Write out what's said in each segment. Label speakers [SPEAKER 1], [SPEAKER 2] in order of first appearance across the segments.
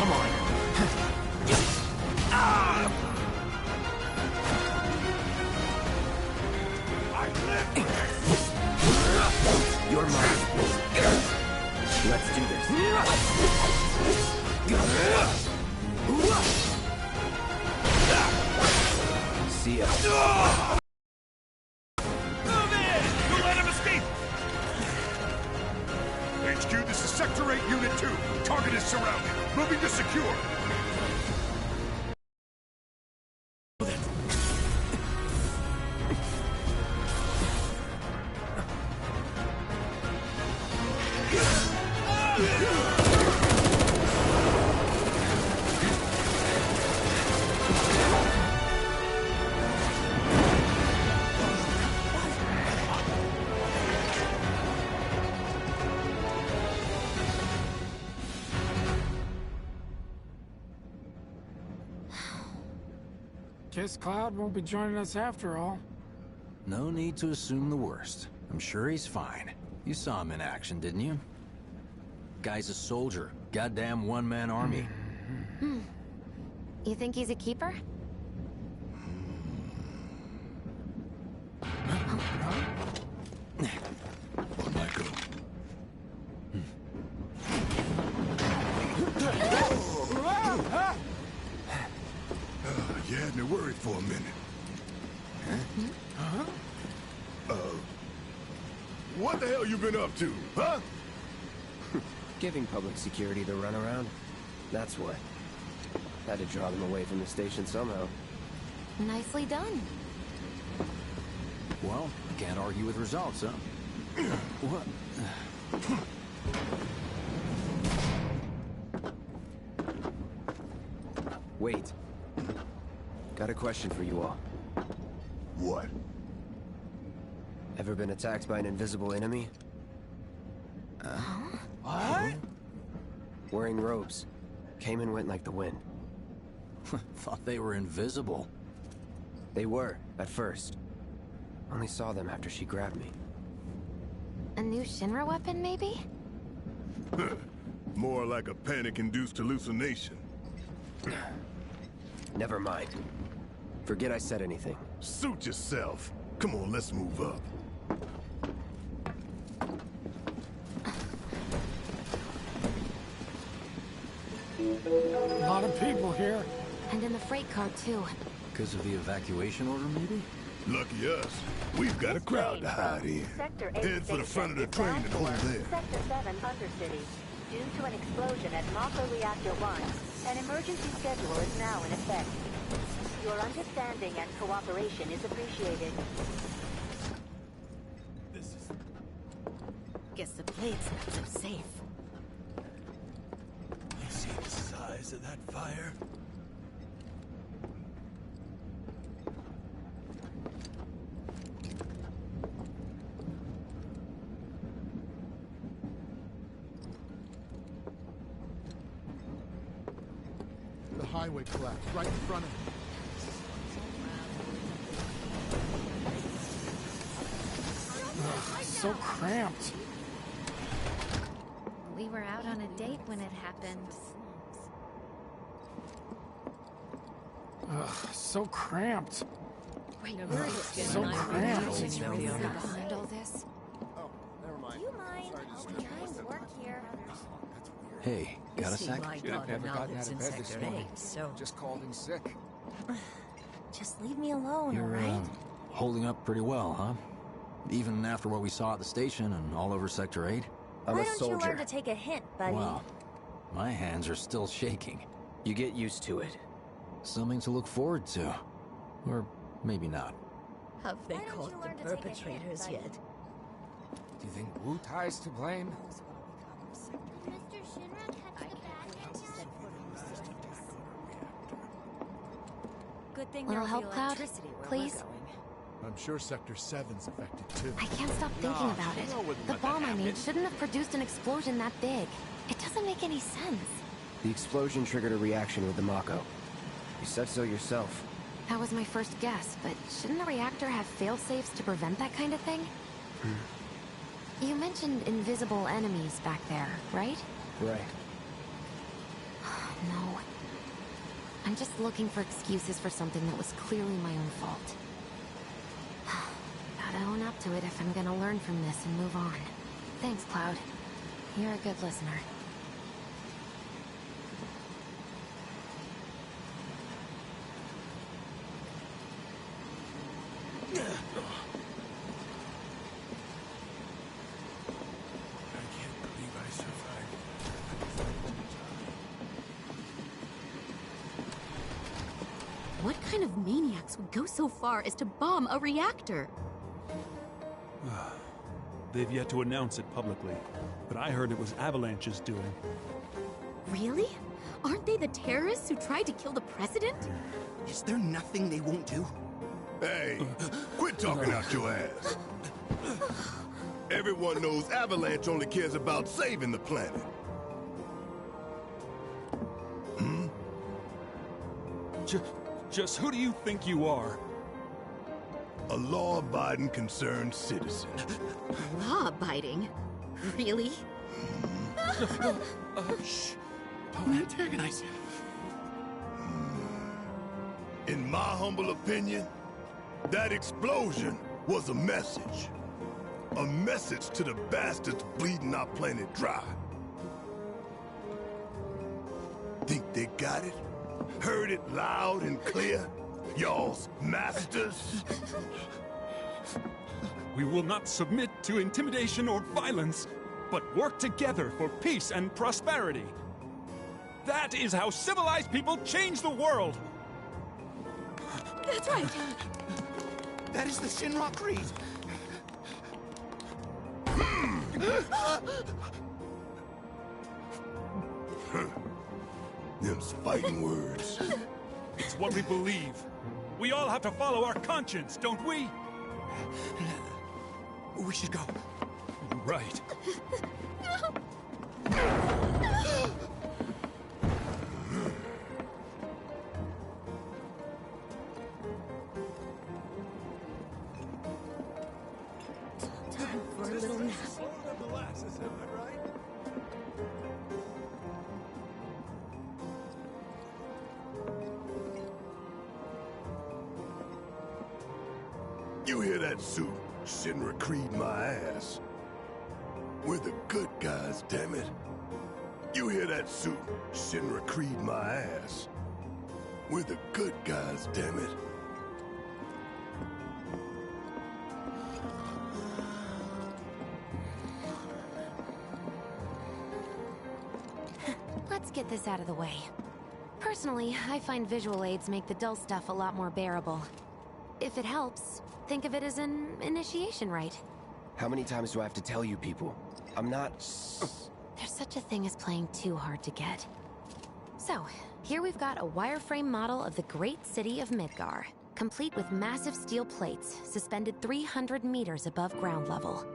[SPEAKER 1] Come on. You're mine. Let's do this. See ya.
[SPEAKER 2] Move in! Don't let him escape! HQ, this is Sector 8, Unit 2. Target is surrounded. Moving to secure.
[SPEAKER 3] Guess Cloud won't be joining us after all.
[SPEAKER 1] No need to assume the worst. I'm sure he's fine. You saw him in action, didn't you? Guy's a soldier. Goddamn one-man army.
[SPEAKER 4] You think he's a keeper?
[SPEAKER 2] Michael. You had me worried for a minute. What the hell you been up to, huh?
[SPEAKER 5] Giving public security the runaround. That's what. Had to draw them away from the station somehow.
[SPEAKER 4] Nicely done.
[SPEAKER 1] Well, can't argue with results, huh? What?
[SPEAKER 5] Wait. Got a question for you all.
[SPEAKER 2] What?
[SPEAKER 5] Ever been attacked by an invisible enemy?
[SPEAKER 3] What?
[SPEAKER 5] Wearing robes. Came and went like the wind.
[SPEAKER 1] Thought they were invisible.
[SPEAKER 5] They were, at first. Only saw them after she grabbed me.
[SPEAKER 4] A new Shinra weapon, maybe?
[SPEAKER 2] More like a panic-induced hallucination.
[SPEAKER 5] Never mind. Forget I said anything.
[SPEAKER 2] Suit yourself. Come on, let's move up.
[SPEAKER 3] A lot of people here.
[SPEAKER 4] And in the freight car, too.
[SPEAKER 1] Because of the evacuation order, maybe?
[SPEAKER 2] Lucky us. We've got a crowd to hide in. Head for the front of the train and hold there.
[SPEAKER 6] Sector 7 Undercity. Due to an explosion at Mako Reactor 1, an emergency schedule is now in effect. Your understanding and cooperation is appreciated.
[SPEAKER 7] Guess the plate's not so safe.
[SPEAKER 2] You see the size of that fire?
[SPEAKER 8] The highway collapsed right in front of me.
[SPEAKER 3] Ugh, so cramped.
[SPEAKER 4] We were out on a date when it happened.
[SPEAKER 3] Ugh, so cramped.
[SPEAKER 7] Wait,
[SPEAKER 3] So cramped.
[SPEAKER 4] Behind all this?
[SPEAKER 8] Oh, never mind.
[SPEAKER 4] Do you mind? I'll be trying to work here.
[SPEAKER 1] Hey, got a
[SPEAKER 7] See,
[SPEAKER 1] sec?
[SPEAKER 7] my
[SPEAKER 8] I've
[SPEAKER 7] daughter
[SPEAKER 8] never
[SPEAKER 7] now
[SPEAKER 8] gotten
[SPEAKER 7] lives
[SPEAKER 8] out
[SPEAKER 7] in
[SPEAKER 8] of bed this
[SPEAKER 7] Sector
[SPEAKER 8] morning.
[SPEAKER 7] 8, so...
[SPEAKER 8] Just called in sick.
[SPEAKER 4] Just leave me alone,
[SPEAKER 1] You're,
[SPEAKER 4] alright?
[SPEAKER 1] holding up pretty well, huh? Even after what we saw at the station and all over Sector 8?
[SPEAKER 5] I'm a soldier.
[SPEAKER 6] Why don't you learn to take a hint, buddy?
[SPEAKER 1] Wow. My hands are still shaking.
[SPEAKER 5] You get used to it.
[SPEAKER 1] Something to look forward to. Or maybe not.
[SPEAKER 7] Have they
[SPEAKER 6] Why don't
[SPEAKER 7] caught
[SPEAKER 6] you
[SPEAKER 7] the
[SPEAKER 6] learn to take a hint,
[SPEAKER 7] perpetrators
[SPEAKER 6] buddy?
[SPEAKER 7] yet?
[SPEAKER 8] Do you think Wu Tai's to blame?
[SPEAKER 9] Mr. Shinra catch the bad guys now?
[SPEAKER 6] Good thing
[SPEAKER 4] Little
[SPEAKER 6] there'll
[SPEAKER 4] help,
[SPEAKER 6] be
[SPEAKER 4] Cloud?
[SPEAKER 6] electricity where
[SPEAKER 4] Please?
[SPEAKER 6] we're going.
[SPEAKER 8] I'm sure Sector 7's affected too.
[SPEAKER 4] I can't stop thinking about it. The bomb I made shouldn't have produced an explosion that big. It doesn't make any sense.
[SPEAKER 5] The explosion triggered a reaction with the Mako. You said so yourself.
[SPEAKER 4] That was my first guess, but shouldn't a reactor have fail-safes to prevent that kind of thing? You mentioned invisible enemies back there, right?
[SPEAKER 5] Right.
[SPEAKER 4] No. I'm just looking for excuses for something that was clearly my own fault. Gotta own up to it if I'm gonna learn from this and move on. Thanks, Cloud. You're a good listener.
[SPEAKER 7] What kind of maniacs would go so far as to bomb a reactor?
[SPEAKER 10] They've yet to announce it publicly, but I heard it was Avalanche's doing.
[SPEAKER 7] Really? Aren't they the terrorists who tried to kill the president?
[SPEAKER 11] Is there nothing they won't do?
[SPEAKER 2] Hey, quit talking out your ass. Everyone knows Avalanche only cares about saving the planet.
[SPEAKER 10] Just who do you think you are?
[SPEAKER 2] A law-abiding, concerned citizen.
[SPEAKER 7] Law-abiding? Really?
[SPEAKER 11] Shh. Don't antagonize him.
[SPEAKER 2] In my humble opinion, that explosion was a message. A message to the bastards bleeding our planet dry. Think they got it? Heard it loud and clear? Y'all's masters?
[SPEAKER 10] We will not submit to intimidation or violence, but work together for peace and prosperity. That is how civilized people change the world!
[SPEAKER 7] That's right!
[SPEAKER 11] That is the Shinra Creed!
[SPEAKER 2] Them's fighting words.
[SPEAKER 10] It's what we believe. We all have to follow our conscience, don't we?
[SPEAKER 11] We should go.
[SPEAKER 10] Right.
[SPEAKER 7] Time for a little nap.
[SPEAKER 2] You hear that, suit? Shinra Creed my ass. We're the good guys, damn it. You hear that, suit? Shinra Creed my ass. We're the good guys, damn it.
[SPEAKER 4] Let's get this out of the way. Personally, I find visual aids make the dull stuff a lot more bearable. If it helps, think of it as an initiation rite.
[SPEAKER 5] How many times do I have to tell you people? I'm not...
[SPEAKER 4] There's such a thing as playing too hard to get. So, here we've got a wireframe model of the great city of Midgar, complete with massive steel plates suspended 300 meters above ground level,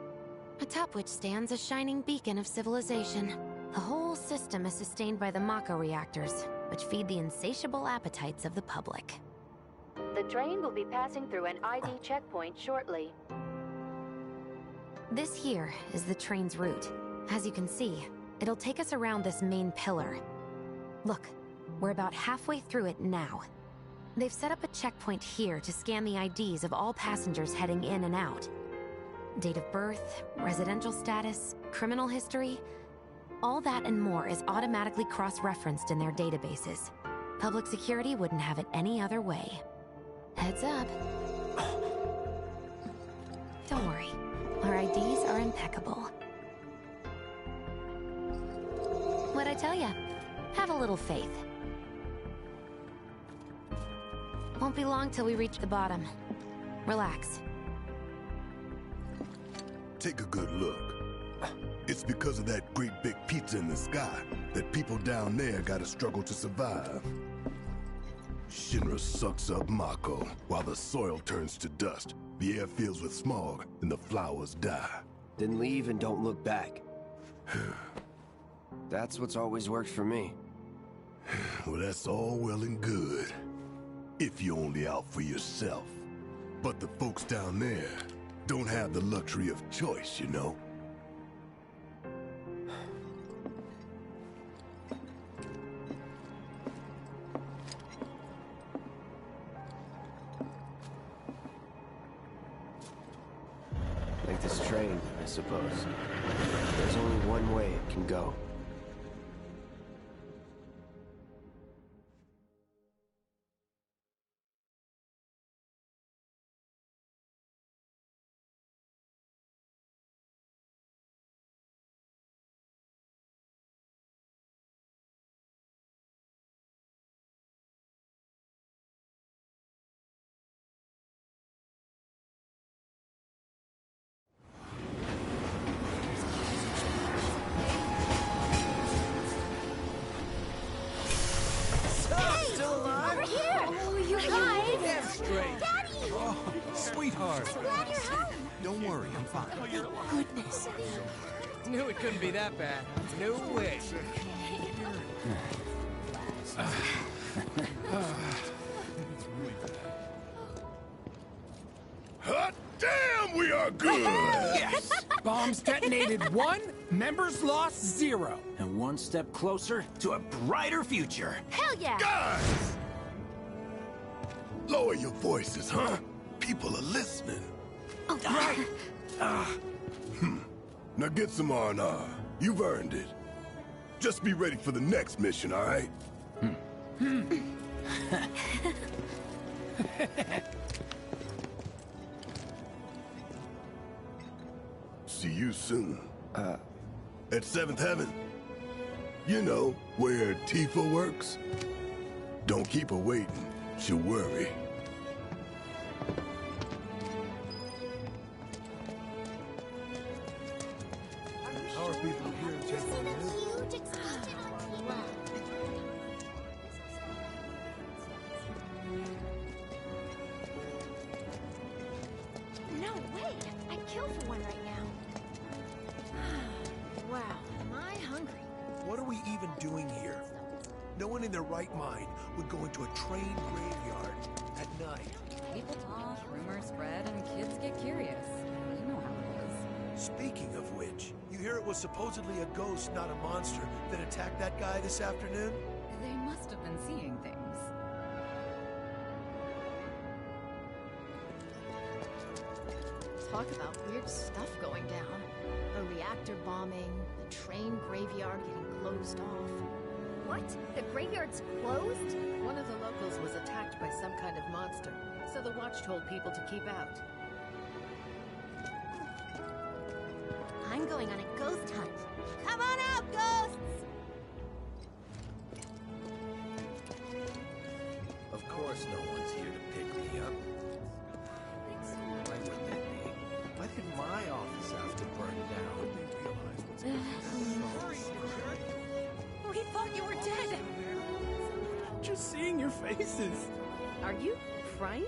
[SPEAKER 4] atop which stands a shining beacon of civilization. The whole system is sustained by the Mako reactors, which feed the insatiable appetites of the public.
[SPEAKER 6] The train will be passing through an ID checkpoint shortly.
[SPEAKER 4] This here is the train's route. As you can see, it'll take us around this main pillar. Look, we're about halfway through it now. They've set up a checkpoint here to scan the IDs of all passengers heading in and out. Date of birth, residential status, criminal history, all that and more is automatically cross-referenced in their databases. Public security wouldn't have it any other way. Heads up. Don't worry, our IDs are impeccable. What'd I tell ya? Have a little faith. Won't be long till we reach the bottom. Relax.
[SPEAKER 2] Take a good look. It's because of that great big pizza in the sky that people down there gotta struggle to survive. Shinra sucks up Mako while the soil turns to dust, the air fills with smog, and the flowers die.
[SPEAKER 5] Then leave and don't look back. That's what's always worked for me.
[SPEAKER 2] Well, that's all well and good. If you're only out for yourself. But the folks down there don't have the luxury of choice, you know?
[SPEAKER 5] suppose. There's only one way it can go.
[SPEAKER 11] Sweetheart.
[SPEAKER 9] I'm glad you're home.
[SPEAKER 11] Don't worry, I'm fine.
[SPEAKER 9] Thank goodness.
[SPEAKER 12] Knew it couldn't be that bad. No way.
[SPEAKER 2] Hot damn, we are good!
[SPEAKER 3] Yes! Bombs detonated 1, members lost 0.
[SPEAKER 1] And one step closer to a brighter future.
[SPEAKER 4] Hell yeah!
[SPEAKER 2] Guys! Lower your voices, huh? People are listening.
[SPEAKER 4] Oh, right.
[SPEAKER 2] Now get some R&R. You've earned it. Just be ready for the next mission, all right? See you soon. At 7th Heaven. You know, where Tifa works. Don't keep her waiting. She'll worry.
[SPEAKER 8] How are people here in Temple?
[SPEAKER 9] Huge explosion on TV.
[SPEAKER 4] No way! I'd kill for one right now.
[SPEAKER 7] Wow, am I hungry?
[SPEAKER 8] What are we even doing here? No one in their right mind would go into a train graveyard at night.
[SPEAKER 13] People talk, rumors spread, and kids get curious. You know how it is.
[SPEAKER 8] Speaking of which, you hear it was supposedly a ghost, not a monster, that attacked that guy this afternoon?
[SPEAKER 13] They must have been seeing things.
[SPEAKER 7] Talk about weird stuff going down. A reactor bombing, the train graveyard getting closed off.
[SPEAKER 4] What? The graveyard's closed?
[SPEAKER 14] One of the locals was attacked by some kind of monster, so the watch told people to keep out.
[SPEAKER 4] I'm going on a ghost hunt. Come on out, ghosts!
[SPEAKER 11] Of course no one's here to pick me up. Why would that be? Why did my office have to burn down?
[SPEAKER 14] We thought you were dead!
[SPEAKER 3] Just seeing your faces.
[SPEAKER 14] Are you crying?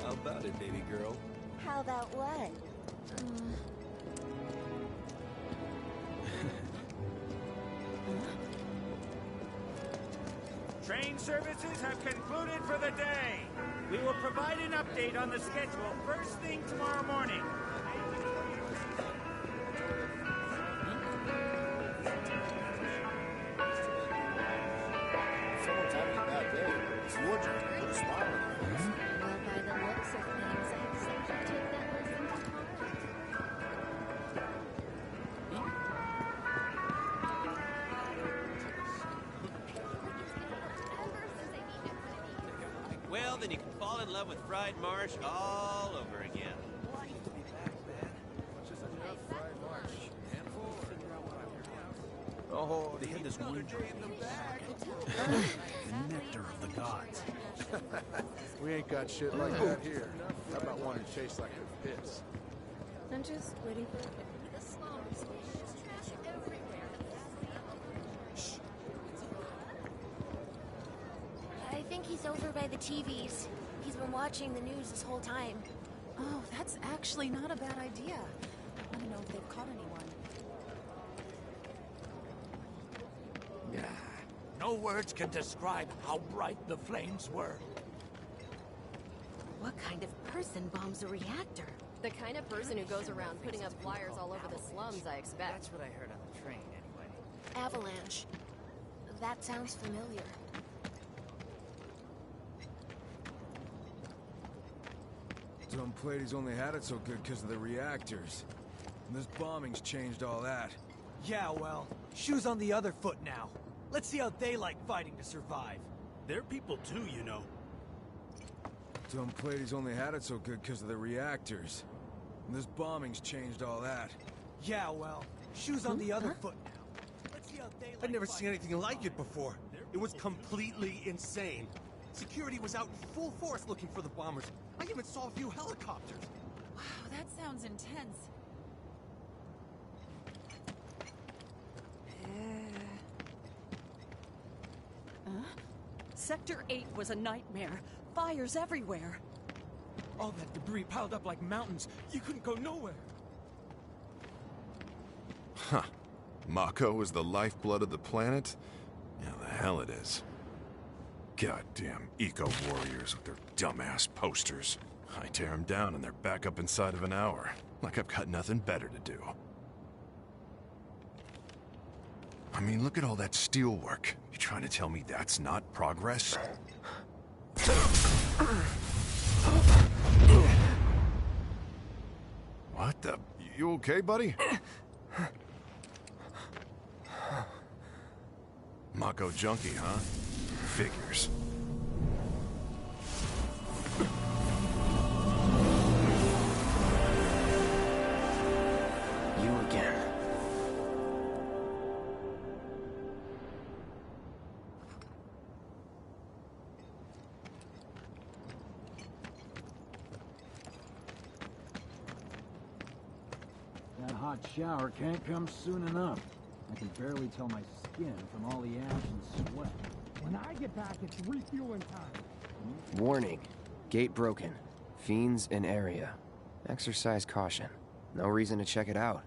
[SPEAKER 11] How about it, baby girl?
[SPEAKER 6] How about what?
[SPEAKER 15] Train services have concluded for the day. We will provide an update on the schedule first thing tomorrow morning.
[SPEAKER 11] Someone's having a bad day. It's Woodruff. Put a smile on your face.
[SPEAKER 4] Well, by the looks of things, I expect you to take that lesson to heart.
[SPEAKER 16] Well, then you can fall in love with fried marsh all over again.
[SPEAKER 11] Oh, they had this one drink in the back. The nectar of the gods.
[SPEAKER 8] We ain't got shit like that here. How about one that tastes like a piss?
[SPEAKER 14] I'm just waiting for
[SPEAKER 9] The slums. There's trash everywhere.
[SPEAKER 6] I think he's over by the TVs. He's been watching the news this whole time.
[SPEAKER 14] Oh, that's actually not a bad idea. I don't know if they've caught anyone.
[SPEAKER 11] No words can describe how bright the flames were.
[SPEAKER 7] What kind of person bombs a reactor?
[SPEAKER 14] The kind of person who goes around putting up flyers all over the slums, I expect.
[SPEAKER 12] That's what I heard on the train, anyway.
[SPEAKER 6] Avalanche.
[SPEAKER 9] That sounds familiar.
[SPEAKER 3] Some Pleiades only had it so good because of the reactors. And this bombing's changed all that.
[SPEAKER 17] Yeah, well, shoes on the other foot now. Let's see how they like fighting to survive.
[SPEAKER 11] They're people too, you know.
[SPEAKER 3] Some Pleiades only had it so good because of the reactors. And this bombing's changed all that.
[SPEAKER 17] Yeah, well, shoes on the other foot now. Let's see how they like
[SPEAKER 11] I'd never seen anything like it before. It was completely insane. Security was out in full force looking for the bombers. I even saw a few helicopters.
[SPEAKER 13] Wow, that sounds intense.
[SPEAKER 18] Sector 8 was a nightmare. Fires everywhere.
[SPEAKER 10] All that debris piled up like mountains. You couldn't go nowhere.
[SPEAKER 19] Huh. Mako is the lifeblood of the planet? Yeah, the hell it is. Goddamn eco-warriors with their dumbass posters. I tear them down and they're back up inside of an hour. Like I've got nothing better to do. I mean, look at all that steel work. You trying to tell me that's not progress? What the? You okay, buddy? Mako junkie, huh? Figures.
[SPEAKER 5] You again.
[SPEAKER 1] That hot shower can't come soon enough. I can barely tell my skin from all the ash and sweat.
[SPEAKER 3] When I get back, it's refueling time.
[SPEAKER 5] Warning. Gate broken. Fiends in area. Exercise caution. No reason to check it out.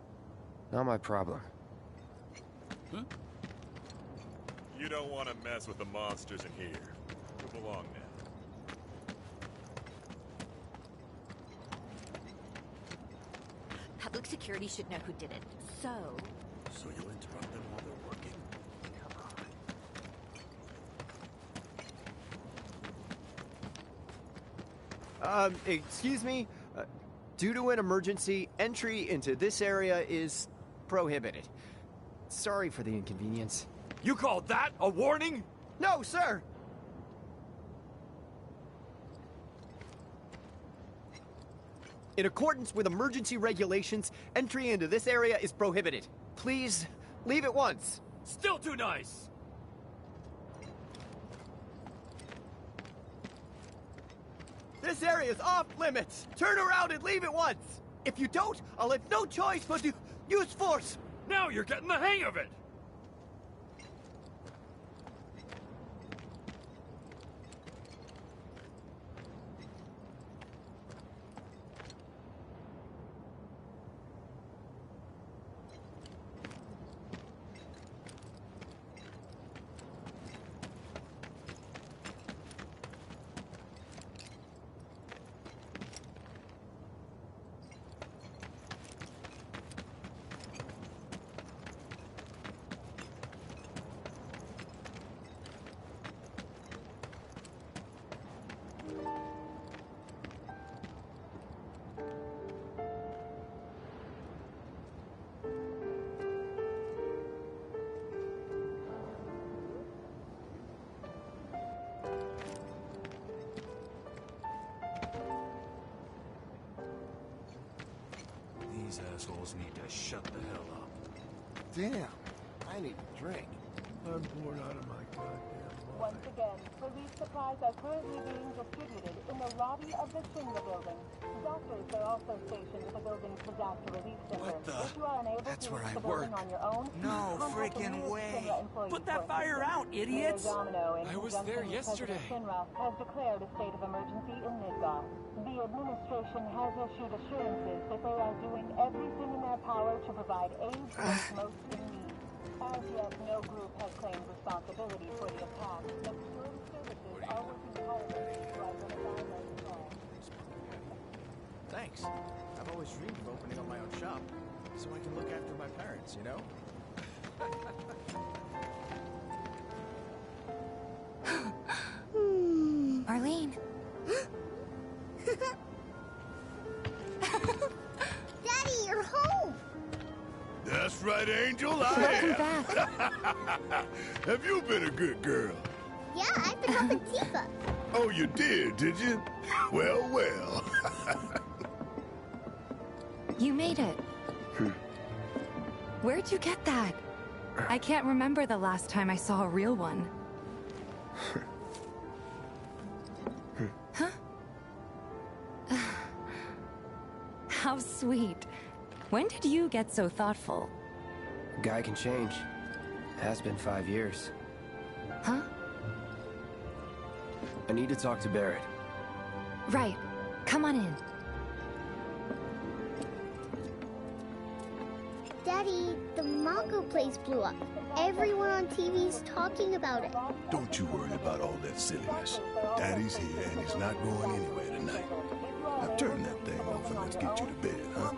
[SPEAKER 5] Not my problem.
[SPEAKER 20] Huh? You don't want to mess with the monsters in here. Move along now.
[SPEAKER 6] Public security should know who did it. So
[SPEAKER 11] you'll interrupt them while they're working? Come on.
[SPEAKER 21] Excuse me? Due to an emergency, entry into this area is prohibited. Sorry for the inconvenience.
[SPEAKER 10] You called that a warning?
[SPEAKER 21] No, sir! In accordance with emergency regulations, entry into this area is prohibited. Please, leave at once.
[SPEAKER 10] Still too nice!
[SPEAKER 21] This area is off limits! Turn around and leave at once! If you don't, I'll have no choice but to use force!
[SPEAKER 10] Now you're getting the hang of it!
[SPEAKER 11] These assholes need to shut the hell up.
[SPEAKER 2] Damn, I need a drink.
[SPEAKER 8] I'm bored out of my goddamn mind.
[SPEAKER 6] once again, police supplies are currently being distributed in the lobby of the Shinra building. Doctors are also stationed at the building's disaster relief center.
[SPEAKER 17] What the?
[SPEAKER 6] If you are unable
[SPEAKER 17] That's
[SPEAKER 6] to
[SPEAKER 17] where
[SPEAKER 6] reach
[SPEAKER 17] I
[SPEAKER 6] the building
[SPEAKER 17] work.
[SPEAKER 6] on your own,
[SPEAKER 17] No
[SPEAKER 6] contact the
[SPEAKER 17] freaking
[SPEAKER 6] nearest
[SPEAKER 17] way.
[SPEAKER 6] Shinra employee
[SPEAKER 17] Put that
[SPEAKER 6] force
[SPEAKER 17] fire
[SPEAKER 6] center.
[SPEAKER 17] out, idiots!
[SPEAKER 6] Mayor Domino, in
[SPEAKER 17] I was
[SPEAKER 6] conjunction
[SPEAKER 17] there
[SPEAKER 6] with
[SPEAKER 17] yesterday.
[SPEAKER 6] President Shinra, has declared a state of emergency in Midgar. The administration has issued assurances that they are doing everything in their power to provide aid to those most in need. As yet, no group has claimed responsibility for the attack, but security services are working tirelessly to identify those involved.
[SPEAKER 12] Thanks. I've always dreamed of opening up my own shop, so I can look after my parents, you know?
[SPEAKER 2] That's right, Angel.
[SPEAKER 4] Welcome
[SPEAKER 2] back. Have you been a good girl?
[SPEAKER 15] Yeah, I've been helping Tifa.
[SPEAKER 2] Oh, you did you? Well, well.
[SPEAKER 4] You made it. Where'd you get that? I can't remember the last time I saw a real one. Huh? How sweet. When did you get so thoughtful?
[SPEAKER 5] Guy can change. Has been 5 years.
[SPEAKER 4] Huh?
[SPEAKER 5] I need to talk to Barrett.
[SPEAKER 4] Right. Come on in.
[SPEAKER 15] Daddy, the Mako place blew up. Everyone on TV's talking about it.
[SPEAKER 2] Don't you worry about all that silliness. Daddy's here and he's not going anywhere tonight. Now turn that thing off and let's get you to bed, huh?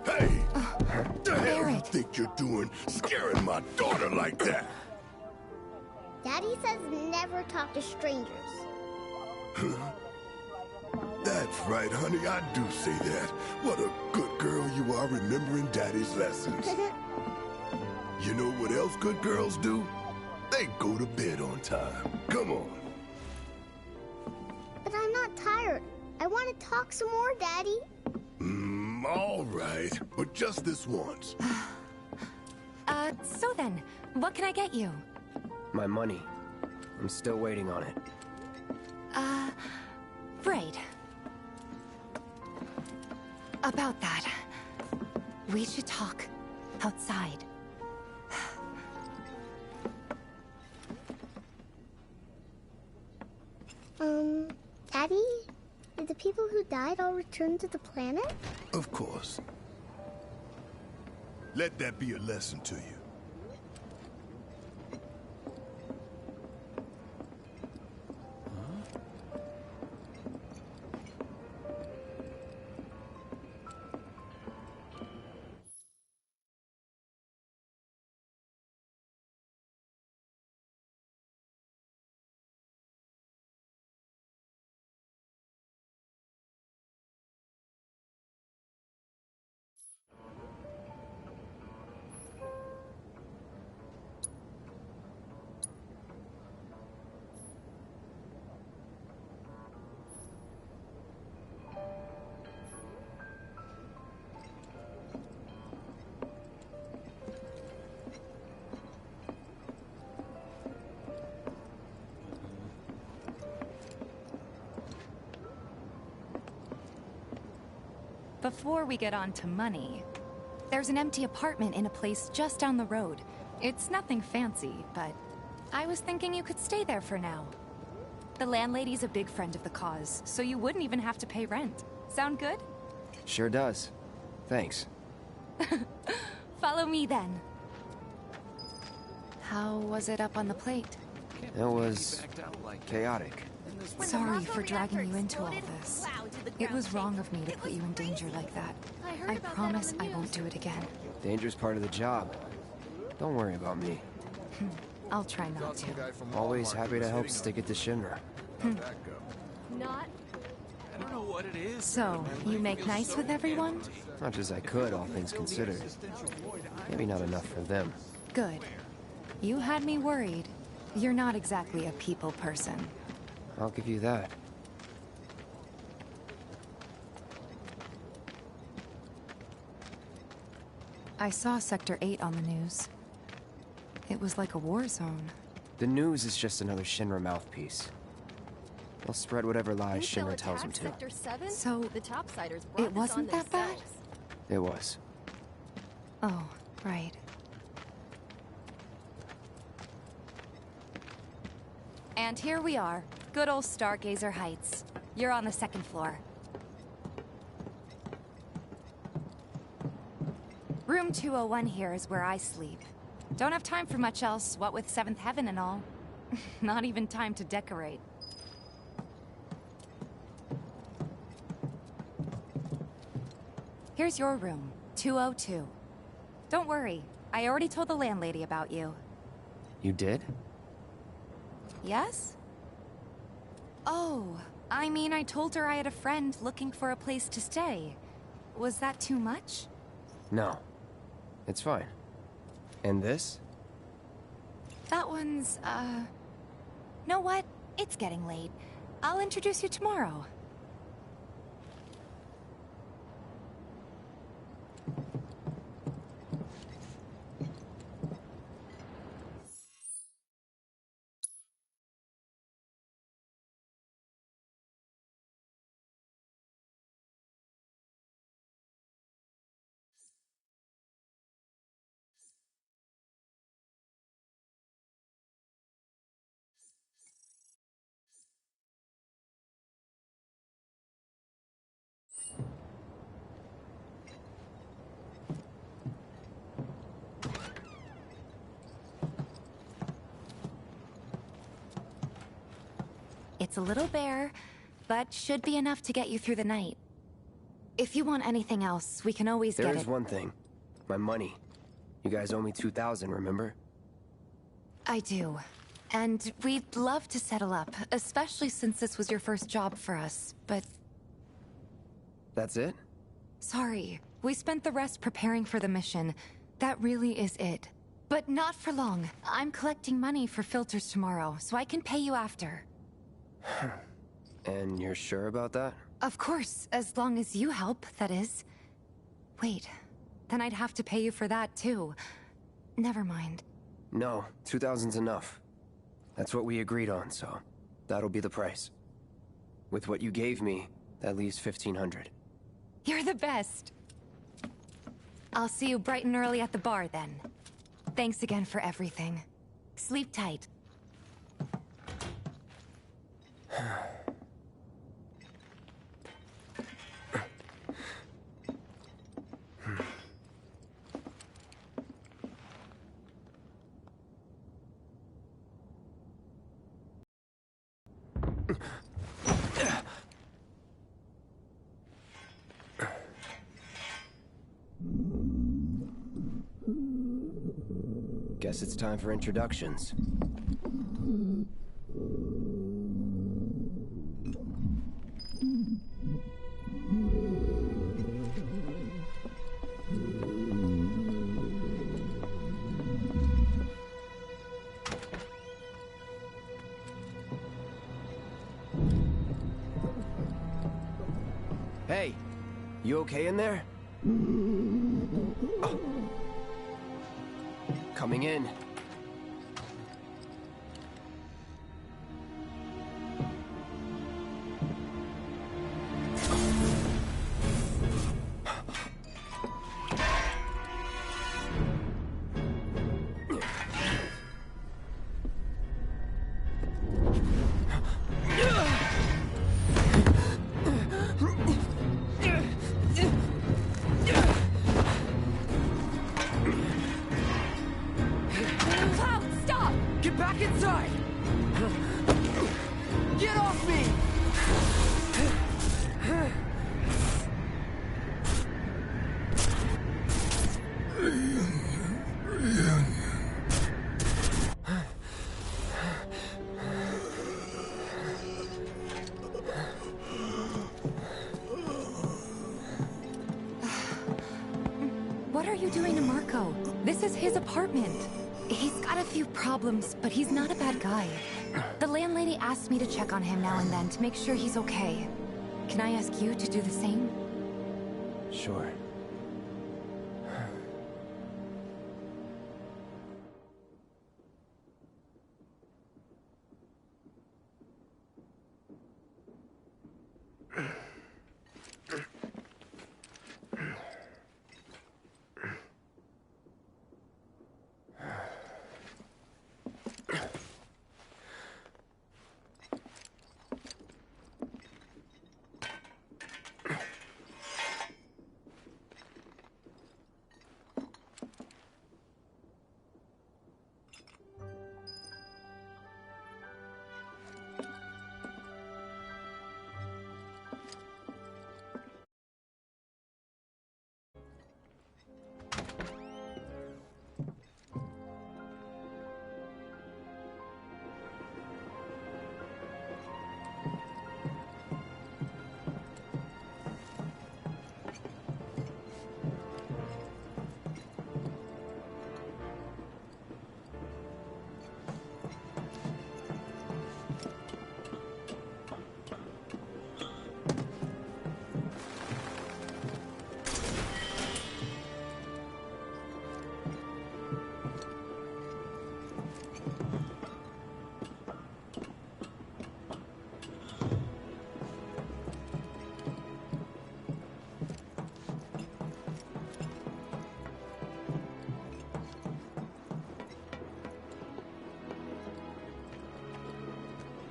[SPEAKER 2] Hey! What the hell you think you're doing, scaring my daughter like that?
[SPEAKER 15] Daddy says never talk to strangers.
[SPEAKER 2] That's right, honey, I do say that. What a good girl you are remembering Daddy's lessons. You know what else good girls do? They go to bed on time. Come on.
[SPEAKER 15] But I'm not tired. I want to talk some more, Daddy.
[SPEAKER 2] All right, but just this once.
[SPEAKER 4] So then, what can I get you?
[SPEAKER 5] My money. I'm still waiting on it.
[SPEAKER 4] Right. About that, we should talk outside.
[SPEAKER 15] Daddy? Did the people who died all return to the planet?
[SPEAKER 2] Of course. Let that be a lesson to you.
[SPEAKER 4] Before we get on to money, there's an empty apartment in a place just down the road. It's nothing fancy, but I was thinking you could stay there for now. The landlady's a big friend of the cause, so you wouldn't even have to pay rent. Sound good?
[SPEAKER 5] Sure does. Thanks.
[SPEAKER 4] Follow me then. How was it up on the plate?
[SPEAKER 5] It was chaotic.
[SPEAKER 4] Sorry for dragging you into all this. It was wrong of me to put you in danger like that. I promise I won't do it again.
[SPEAKER 5] Danger's part of the job. Don't worry about me.
[SPEAKER 4] I'll try not to.
[SPEAKER 5] Always happy to help stick it to Shinra.
[SPEAKER 14] Not.
[SPEAKER 11] I don't know what it is.
[SPEAKER 4] So, you make nice with everyone?
[SPEAKER 5] Much as I could, all things considered. Maybe not enough for them.
[SPEAKER 4] Good. You had me worried. You're not exactly a people person.
[SPEAKER 5] I'll give you that.
[SPEAKER 4] I saw Sector 8 on the news. It was like a war zone.
[SPEAKER 5] The news is just another Shinra mouthpiece. They'll spread whatever lies Shinra tells them to.
[SPEAKER 14] Sector 7?
[SPEAKER 4] So,
[SPEAKER 14] the topsiders brought
[SPEAKER 4] it wasn't
[SPEAKER 14] this on
[SPEAKER 4] that bad?
[SPEAKER 14] themselves.
[SPEAKER 5] It was.
[SPEAKER 4] Oh, right. And here we are. Good old Stargazer Heights. You're on the second floor. Room 201 here is where I sleep. Don't have time for much else, what with 7th Heaven and all. Not even time to decorate. Here's your room, 202. Don't worry, I already told the landlady about you.
[SPEAKER 5] You did?
[SPEAKER 4] Yes? Oh, I mean, I told her I had a friend looking for a place to stay. Was that too much?
[SPEAKER 5] No. It's fine. And this?
[SPEAKER 4] That one's, know what? It's getting late. I'll introduce you tomorrow. It's a little bare, but should be enough to get you through the night. If you want anything else, we can always get it.
[SPEAKER 5] There is one thing. My money. You guys owe me 2,000, remember?
[SPEAKER 4] I do. And we'd love to settle up, especially since this was your first job for us, but...
[SPEAKER 5] That's it?
[SPEAKER 4] Sorry. We spent the rest preparing for the mission. That really is it. But not for long. I'm collecting money for filters tomorrow, so I can pay you after.
[SPEAKER 5] And you're sure about that?
[SPEAKER 4] Of course, as long as you help, that is. Wait, then I'd have to pay you for that too. Never mind.
[SPEAKER 5] No, 2,000's enough. That's what we agreed on, so that'll be the price. With what you gave me, that leaves 1,500.
[SPEAKER 4] You're the best. I'll see you bright and early at the bar then. Thanks again for everything. Sleep tight.
[SPEAKER 5] Guess it's time for introductions. Hey, you okay in there? Oh. Coming in.
[SPEAKER 4] What are you doing to Marco? This is his apartment. He's got a few problems, but he's not a bad guy. The landlady asked me to check on him now and then to make sure he's okay. Can I ask you to do the same?
[SPEAKER 5] Sure.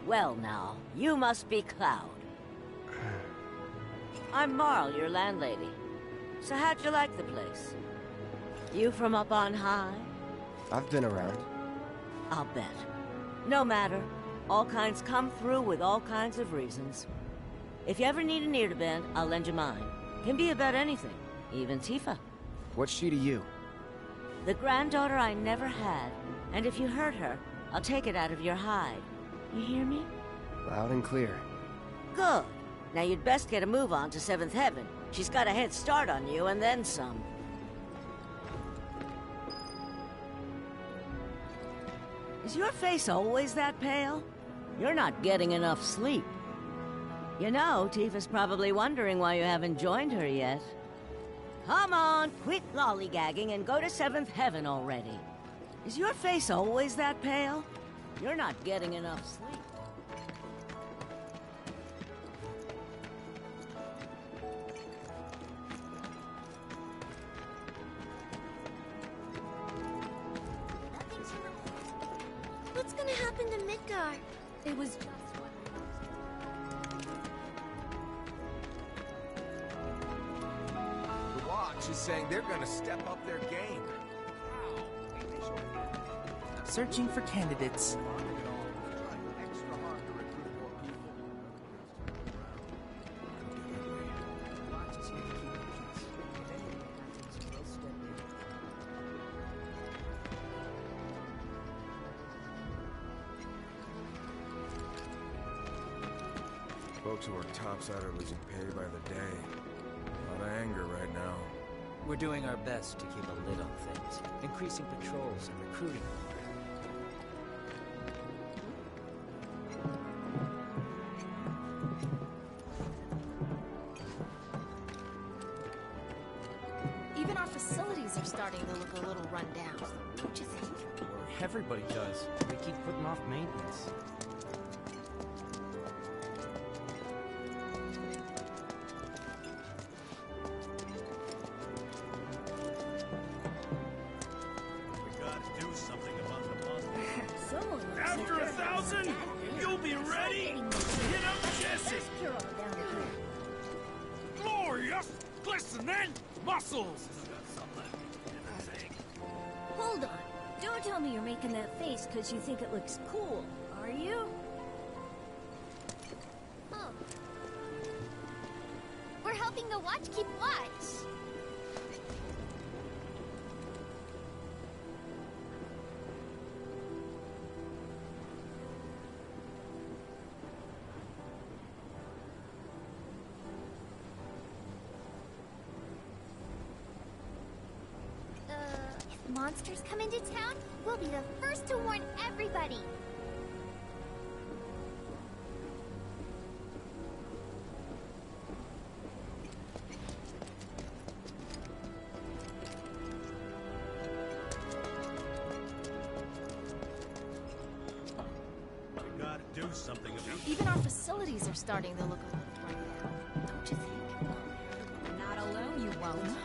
[SPEAKER 16] Well now, you must be Cloud. I'm Marl, your landlady. So how'd you like the place? You from up on high?
[SPEAKER 5] I've been around.
[SPEAKER 16] I'll bet. No matter. All kinds come through with all kinds of reasons. If you ever need an ear to bend, I'll lend you mine. Can be about anything, even Tifa.
[SPEAKER 5] What's she to you?
[SPEAKER 16] The granddaughter I never had, and if you hurt her, I'll take it out of your hide. You hear me?
[SPEAKER 5] Loud and clear.
[SPEAKER 16] Good. Now you'd best get a move on to 7th Heaven. She's got a head start on you, and then some. Is your face always that pale? You're not getting enough sleep. You know, Tifa's probably wondering why you haven't joined her yet. Come on, quit lollygagging and go to 7th Heaven already. Is your face always that pale? You're not getting enough sleep.
[SPEAKER 15] What's gonna happen to Midgar?
[SPEAKER 9] It was just
[SPEAKER 11] The Watch is saying they're gonna step up their game.
[SPEAKER 22] Searching for candidates.
[SPEAKER 3] Folks who are topside are losing pay by the day. A lot of anger right now.
[SPEAKER 17] We're doing our best to keep a lid on things, increasing patrols and recruiting.
[SPEAKER 7] Even our facilities are starting to look a little run down, don't you think?
[SPEAKER 22] Everybody does. They keep putting off maintenance.
[SPEAKER 9] After 1,000, you'll be ready to hit up Jesse. Glorious, glistening muscles.
[SPEAKER 23] Hold on. Don't tell me you're making that face because you think it looks cool, are you?
[SPEAKER 15] Oh. We're helping the Watch keep watch. If monsters come into town, we'll be the first to warn everybody.
[SPEAKER 11] We gotta do something about it.
[SPEAKER 7] Even our facilities are starting to look a little run down, don't you think?
[SPEAKER 13] Not alone, you won't.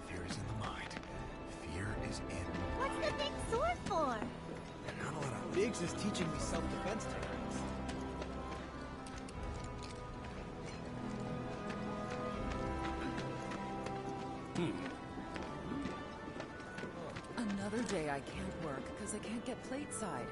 [SPEAKER 11] Fear is in the mind. Fear is in.
[SPEAKER 15] What's the big sword for?
[SPEAKER 11] Not a lot of.
[SPEAKER 17] Biggs is teaching me self-defense techniques.
[SPEAKER 13] Another day I can't work because I can't get plateside.